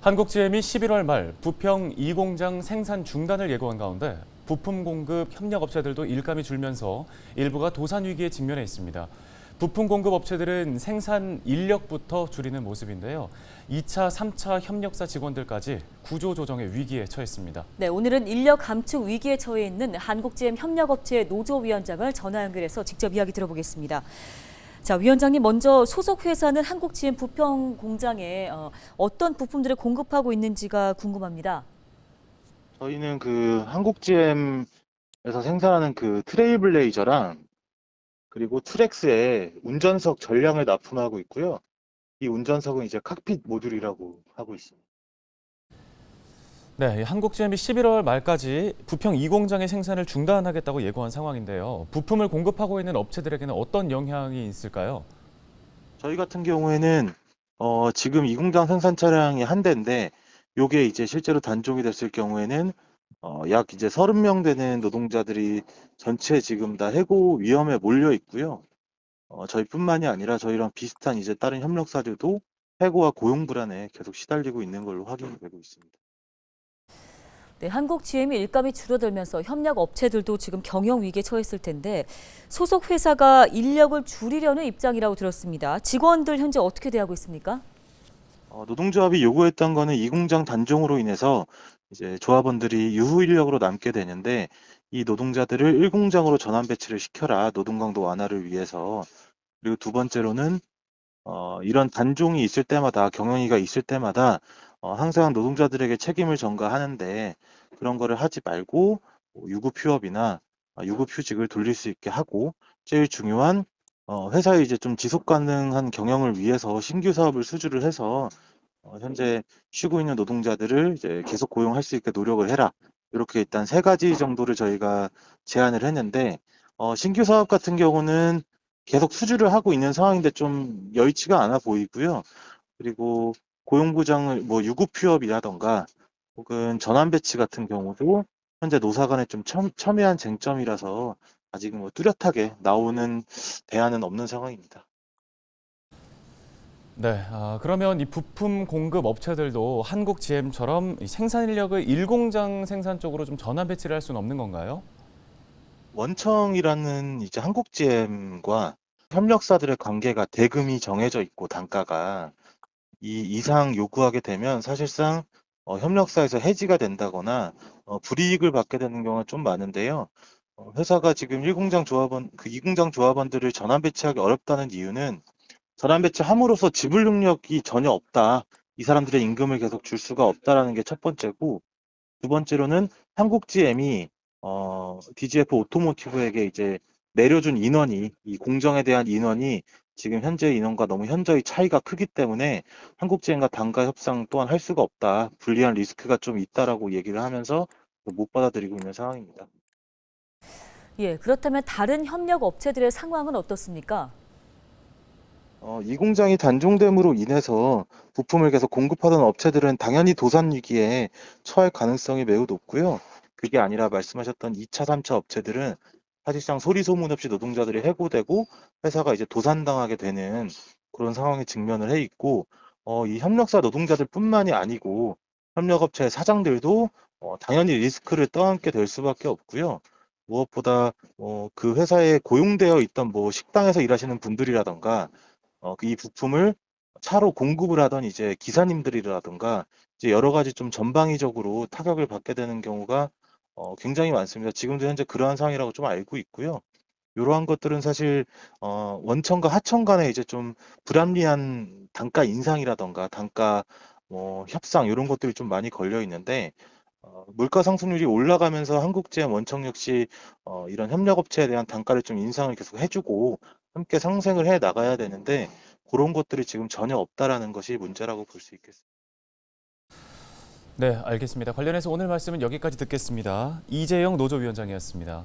한국GM이 11월 말 부평 2공장 생산 중단을 예고한 가운데 부품 공급 협력업체들도 일감이 줄면서 일부가 도산 위기에 직면해 있습니다. 부품 공급 업체들은 생산 인력부터 줄이는 모습인데요. 2차, 3차 협력사 직원들까지 구조조정의 위기에 처했습니다. 네, 오늘은 인력 감축 위기에 처해 있는 한국GM 협력업체 노조위원장을 전화 연결해서 직접 이야기 들어보겠습니다. 자, 위원장님, 먼저 소속 회사는 한국GM 부평 공장에 어떤 부품들을 공급하고 있는지가 궁금합니다. 저희는 그 한국GM에서 생산하는 그 트레일블레이저랑 그리고 트랙스에 운전석 전량을 납품하고 있고요. 이 운전석은 이제 칵핏 모듈이라고 하고 있습니다. 네, 한국GM이 11월 말까지 부평 2공장의 생산을 중단하겠다고 예고한 상황인데요. 부품을 공급하고 있는 업체들에게는 어떤 영향이 있을까요? 저희 같은 경우에는 지금 이 공장 생산 차량이 한 대인데 요게 이제 실제로 단종이 됐을 경우에는 약 이제 30명 되는 노동자들이 전체 지금 다 해고 위험에 몰려 있고요. 저희뿐만이 아니라 저희랑 비슷한 이제 다른 협력사들도 해고와 고용 불안에 계속 시달리고 있는 걸로 확인이 되고 있습니다. 네, 한국GM이 일감이 줄어들면서 협력업체들도 지금 경영 위기에 처했을 텐데 소속 회사가 인력을 줄이려는 입장이라고 들었습니다. 직원들 현재 어떻게 대하고 있습니까? 노동조합이 요구했던 거는 이 공장 단종으로 인해서 이제 조합원들이 유후 인력으로 남게 되는데 이 노동자들을 1공장으로 전환 배치를 시켜라. 노동 강도 완화를 위해서. 그리고 두 번째로는 이런 단종이 있을 때마다 경영위기가 있을 때마다 항상 노동자들에게 책임을 전가하는데 그런 거를 하지 말고 유급휴업이나 유급휴직을 돌릴 수 있게 하고 제일 중요한 회사의 이제 좀 지속 가능한 경영을 위해서 신규 사업을 수주를 해서 현재 쉬고 있는 노동자들을 이제 계속 고용할 수 있게 노력을 해라. 이렇게 일단 세 가지 정도를 저희가 제안을 했는데 신규 사업 같은 경우는 계속 수주를 하고 있는 상황인데 좀 여의치가 않아 보이고요. 그리고 고용부장을 뭐 유급휴업이라던가 혹은 전환 배치 같은 경우도 현재 노사 간에 좀 첨예한 쟁점이라서 아직 뭐 뚜렷하게 나오는 대안은 없는 상황입니다. 네, 그러면 이 부품 공급 업체들도 한국GM처럼 생산 인력을 1공장 생산 쪽으로 좀 전환 배치를 할 수는 없는 건가요? 원청이라는 이제 한국GM과 협력사들의 관계가 대금이 정해져 있고 단가가 이 이상 요구하게 되면 사실상 협력사에서 해지가 된다거나 불이익을 받게 되는 경우가 좀 많은데요. 회사가 지금 1공장 조합원, 그 2공장 조합원들을 전환 배치하기 어렵다는 이유는 전환 배치함으로써 지불 능력이 전혀 없다. 이 사람들의 임금을 계속 줄 수가 없다라는 게 첫 번째고, 두 번째로는 한국GM이 DGF 오토모티브에게 이제 내려준 인원이 이 공정에 대한 인원이 지금 현재 인원과 너무 현저히 차이가 크기 때문에 한국GM과 단가 협상 또한 할 수가 없다. 불리한 리스크가 좀 있다라고 얘기를 하면서 못 받아들이고 있는 상황입니다. 예, 그렇다면 다른 협력업체들의 상황은 어떻습니까? 이 공장이 단종됨으로 인해서 부품을 계속 공급하던 업체들은 당연히 도산 위기에 처할 가능성이 매우 높고요. 그게 아니라 말씀하셨던 2차, 3차 업체들은 사실상 소리 소문 없이 노동자들이 해고되고 회사가 이제 도산당하게 되는 그런 상황에 직면을 해 있고, 이 협력사 노동자들뿐만이 아니고 협력업체 사장들도 당연히 리스크를 떠안게 될 수밖에 없고요. 무엇보다 그 회사에 고용되어 있던 뭐 식당에서 일하시는 분들이라던가 이 부품을 차로 공급을 하던 이제 기사님들이라든가 이제 여러 가지 좀 전방위적으로 타격을 받게 되는 경우가 굉장히 많습니다. 지금도 현재 그러한 상황이라고 좀 알고 있고요. 이러한 것들은 사실 원청과 하청 간에 이제 좀 불합리한 단가 인상이라던가 단가 뭐 협상 이런 것들이 좀 많이 걸려 있는데 물가 상승률이 올라가면서 한국GM 원청 역시 이런 협력업체에 대한 단가를 좀 인상을 계속 해주고 함께 상생을 해 나가야 되는데 그런 것들이 지금 전혀 없다라는 것이 문제라고 볼 수 있겠습니다. 네, 알겠습니다. 관련해서 오늘 말씀은 여기까지 듣겠습니다. 이재영 노조위원장이었습니다.